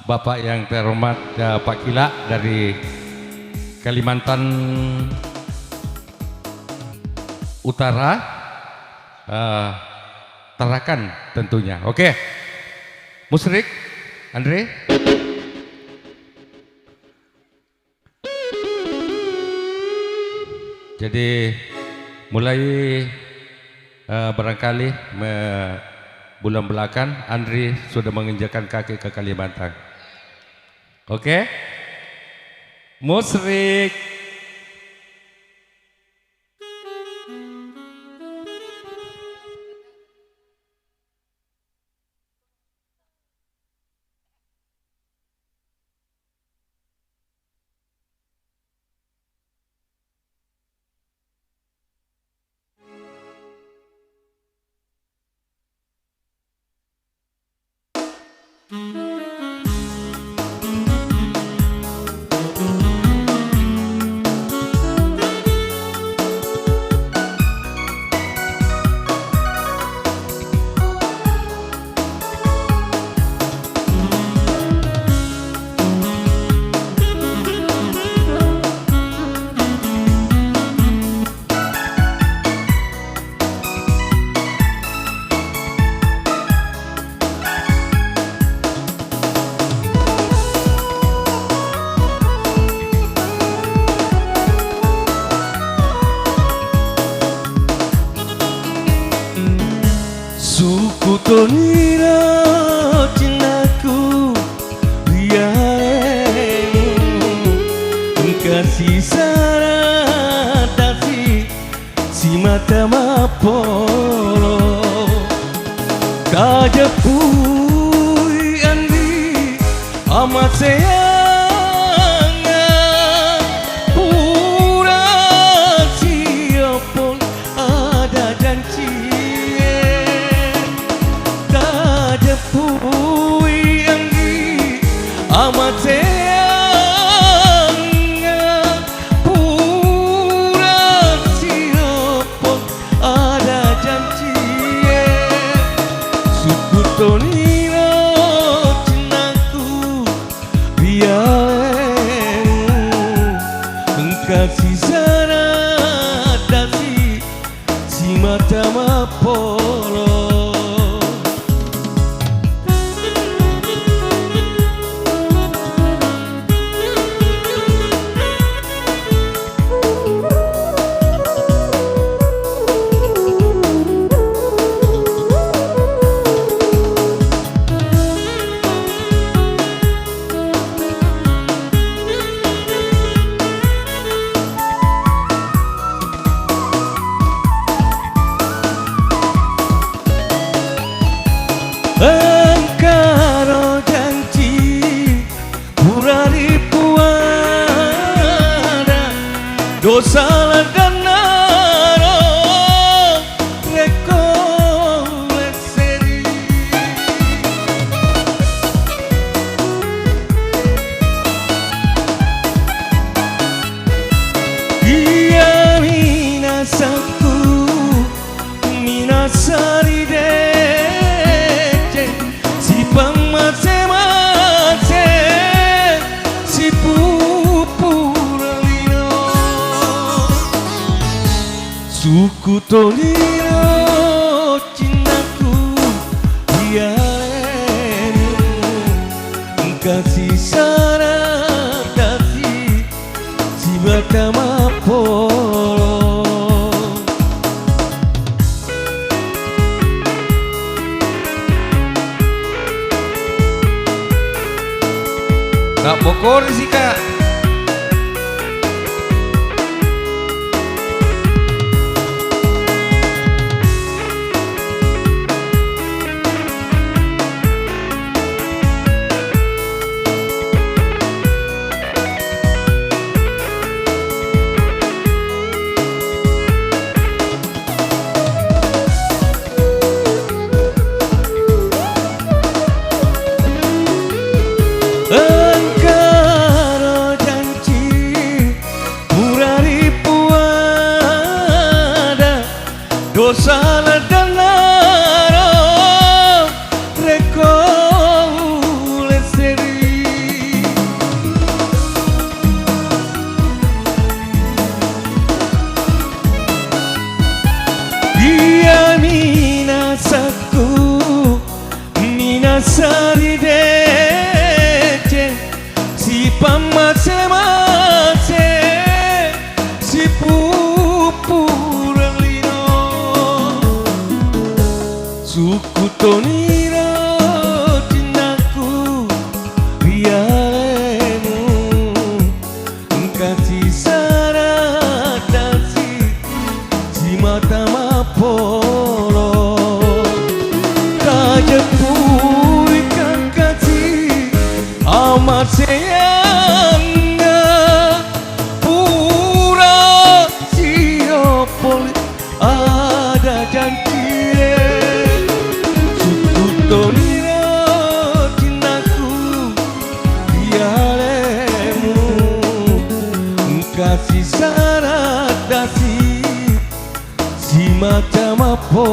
Bapak yang terhormat Pak Kila dari Kalimantan Utara, Tarakan tentunya. Oke, Musrik, Andre. Jadi mulai barangkali bulan belakang Andri sudah menginjakan kaki ke Kalimantan. Oke, Musrik. Suku Tonira cintaku biaremu kasih saratasi si mata mapolo kajapui andi amat sayangnya pura siapun ada janji Pui anggi amat sayangnya pura siapa ada janji suku Tonira cintaku biaremu kasih saratasi si mata mapolo engkaro janji purari puada dosa dan naro rekoleseri iya minasaku minasari pemase-mase si pupuralino suku Tonira cintaku biaremu kasih saratasi si bata mapolo Kak Bogor sih Kak. engkaro janji purari puada dosa dan naro rekoleseri dari dece si pamase-mase si pupurang lino suku tonira cintaku rialemu kasih saradasi si mata mapolo kajepurikan kasih amat sayangnya pura siopoli ada janji suku tonira cintaku dialemu kasih syarat dasi si macam apa